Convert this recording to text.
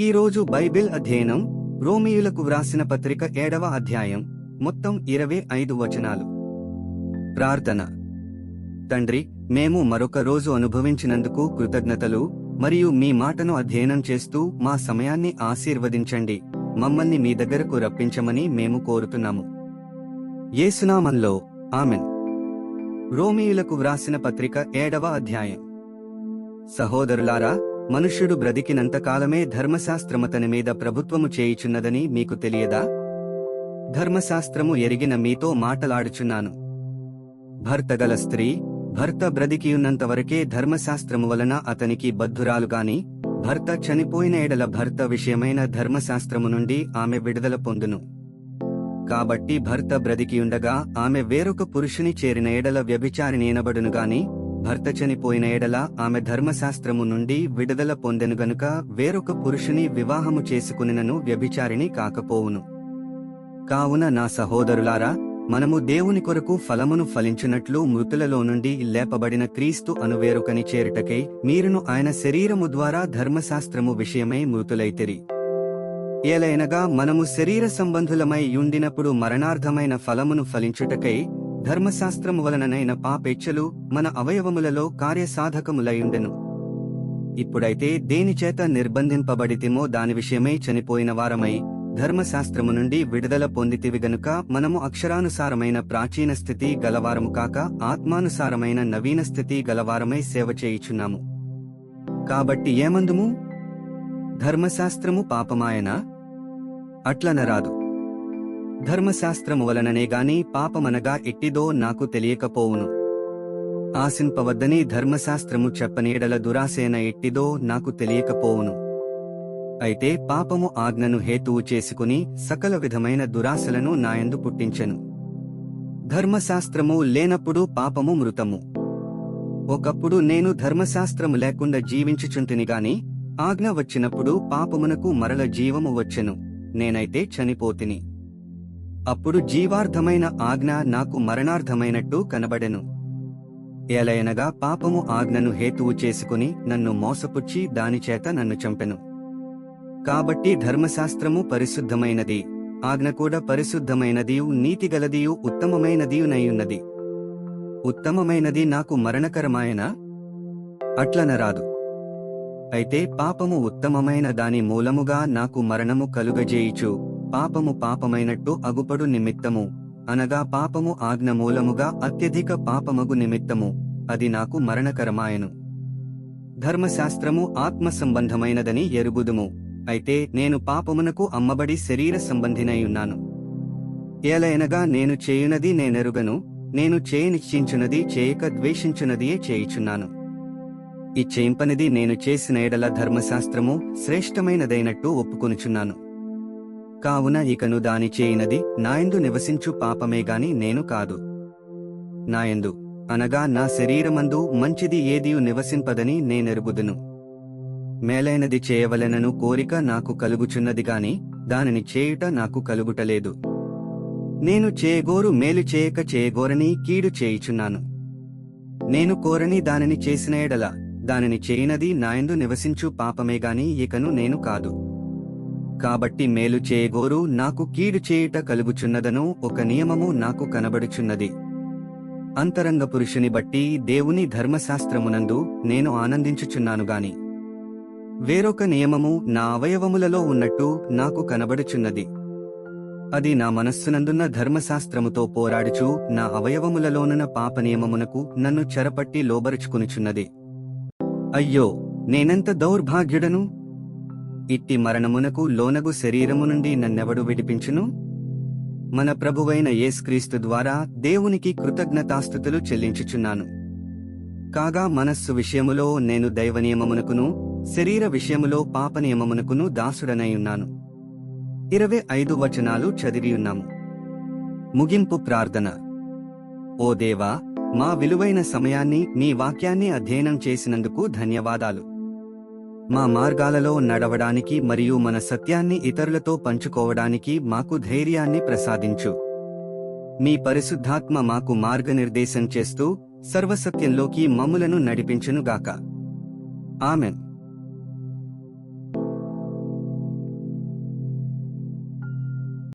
ఈరోజు బైబిల్ అధ్యయనం రోమీయులకు వ్రాసిన పత్రిక 7వ అధ్యాయం మొత్తం 25 వచనాలు. ప్రార్థన. తండ్రి, మేము మరొక రోజు అనుభవించినందుకు కృతజ్ఞతలు మరియు మీ మాటను అధ్యయనం చేస్తూ మా సమయాన్ని ఆశీర్వదించండి. మమ్మల్ని మీ దగ్గరకు రప్పించమని మేము కోరుతున్నాము. యేసునామంలో ఆమెన్. రోమీయులకు వ్రాసిన పత్రిక 7వ అధ్యాయం. సహోదరులారా, మనుష్యుడు బ్రతికినంతకాలమే ధర్మశాస్త్రమతని మీద ప్రభుత్వము చేయుచున్నదని మీకు తెలియదా? ధర్మశాస్త్రము ఎరిగిన మీతో మాటలాడుచున్నాను. భర్తగల స్త్రీ భర్త బ్రతికియున్నంతవరకే ధర్మశాస్త్రము వలన అతనికి బద్ధురాలుగాని, భర్త చనిపోయిన ఎడల భర్త విషయమైన ధర్మశాస్త్రము నుండి ఆమె విడుదల పొందును. కాబట్టి భర్త బ్రతికియుండగా ఆమె వేరొక పురుషుని చేరిన ఎడల వ్యభిచారిణి అనబడునుగాని, భర్త చనిపోయిన ఎడల ఆమె ధర్మశాస్త్రము నుండి విడుదల పొందెను గనుక వేరొక పురుషుని వివాహము చేసుకునినను వ్యభిచారిణి కాకపోవును. కావున నా సహోదరులారా, మనము దేవుని కొరకు ఫలమును ఫలించునట్లు మృతులలో నుండి లేపబడిన క్రీస్తు అను వేరొకని చేరుటకై మీరును ఆయన శరీరము ద్వారా ధర్మశాస్త్రము విషయమై మృతులైతిరి. ఏలైనగా మనము శరీర సంబంధులమై యుండినప్పుడు మరణార్థమైన ఫలమును ఫలించుటకై ధర్మశాస్త్రము వలననైన పాపేచ్ఛలు మన అవయవములలో కార్యసాధకములయుండెను. ఇప్పుడైతే దేనిచేత నిర్బంధింపబడితిమో దాని విషయమై చనిపోయిన వారమై ధర్మశాస్త్రము నుండి విడుదల పొందితివి గనుక మనము అక్షరానుసారమైన ప్రాచీన స్థితి గలవారము కాక ఆత్మానుసారమైన నవీన స్థితి గలవారమై సేవ చేయుచున్నాము. కాబట్టి ఏమందుము? ధర్మశాస్త్రము పాపమాయనా? అట్లనరాదు. ధర్మశాస్త్రము వలననే గాని పాపమనగా ఎట్టిదో నాకు తెలియకపోవును. ఆశింపవద్దని ధర్మశాస్త్రము చెప్పనేడల దురాశేన ఎట్టిదో నాకు తెలియకపోవును. అయితే పాపము ఆజ్ఞను హేతువు చేసుకుని సకల విధమైన దురాశలను నాయందు పుట్టించెను. ధర్మశాస్త్రము లేనప్పుడు పాపము మృతము. ఒకప్పుడు నేను ధర్మశాస్త్రము లేకుండా జీవించుచుంటిని గాని, ఆజ్ఞ వచ్చినప్పుడు పాపమునకు మరల జీవము వచ్చెను. నేనైతే చనిపోతిని. అప్పుడు జీవార్థమైన ఆజ్ఞ నాకు మరణార్థమైనట్టు కనబడెను. ఏలయనగా పాపము ఆజ్ఞను హేతువు చేసుకుని నన్ను మోసపుచ్చి దానిచేత నన్ను చంపెను. కాబట్టి ధర్మశాస్త్రము పరిశుద్ధమైనది, ఆజ్ఞ కూడా పరిశుద్ధమైనదియు నీతిగలదియు ఉత్తమమైనదియునయున్నది. ఉత్తమమైనది నాకు మరణకరమాయనా? అట్లనరాదు. అయితే పాపము ఉత్తమమైన దాని మూలముగా నాకు మరణము కలుగజేయుచు పాపము పాపమైనట్టు అగుపడు నిమిత్తము, అనగా పాపము ఆజ్ఞ మూలముగా అత్యధిక పాపమగు నిమిత్తము అది నాకు మరణకరమాయను. ధర్మశాస్త్రము ఆత్మ సంబంధమైనదని ఎరుగుదుము, అయితే నేను పాపమునకు అమ్మబడి శరీర సంబంధినయున్నాను. ఏలయనగా నేను చేయునది నేనెరుగను, నేను చేయనిశ్చయించునది చేయక ద్వేషించునదియే చేయుచున్నాను. ఇచ్చేయింపనిది నేను చేసిన ఎడల ధర్మశాస్త్రము శ్రేష్టమైనదైనట్టు ఒప్పుకొనుచున్నాను. కావున ఇకను దాని చేయనది నాయందు నివసించు పాపమేగాని నేను కాదు. నాయందు అనగా నా శరీరమందు మంచిది ఏదియు నివసింపదని నేనెరుగుదును. మేలైనది చేయవలెనను కోరిక నాకు కలుగుచున్నది గాని దానిని చేయుట నాకు కలుగుటలేదు. నేను చేయగోరు మేలు చేయక చేయగోరని కీడు చేయుచున్నాను. నేను కోరని దానిని చేసిన ఎడల దానిని చేయనది నాయందు నివసించు పాపమేగాని ఇకను నేను కాదు. కాబట్టి మేలు చేయగోరు నాకు కీడు చేయుట కలుగుచున్నదను ఒక నియమము నాకు కనబడుచున్నది. అంతరంగ పురుషుని బట్టి దేవుని ధర్మశాస్త్రమునందు నేను ఆనందించుచున్నాను గాని వేరొక నియమము నా అవయవములలో ఉన్నట్టు నాకు కనబడుచున్నది. అది నా మనస్సునందున్న ధర్మశాస్త్రముతో పోరాడుచు నా అవయవములలోనున్న పాప నియమమునకు నన్ను చెరపట్టి లోబరుచుకునుచున్నది. అయ్యో, నేనెంత దౌర్భాగ్యుడను! ఇట్టి మరణమునకు లోనగు శరీరము నుండి నన్నెవడు విడిపించును? మన ప్రభువైన యేసుక్రీస్తు ద్వారా దేవునికి కృతజ్ఞతాస్తుతులు చెల్లించుచున్నాను. కాగా మనస్సు విషయములో నేను దైవనియమమునకును, శరీర విషయములో పాపనియమమునకును దాసుడనైయున్నాను. 25 వచనాలు చదివియున్నాము. ముగింపు ప్రార్థన. ఓ దేవా, మా విలువైన సమయాన్ని నీ వాక్యాన్ని అధ్యయనం చేసినందుకు ధన్యవాదాలు. మా మార్గాలలో నడవడానికి మరియు మన సత్యాన్ని ఇతరులతో పంచుకోవడానికి మాకు ధైర్యాన్ని ప్రసాదించు. మీ పరిశుద్ధాత్మ మాకు మార్గనిర్దేశం చేస్తూ సర్వసత్యంలోకి మమ్ములను నడిపించునుగాక. ఆమెన్.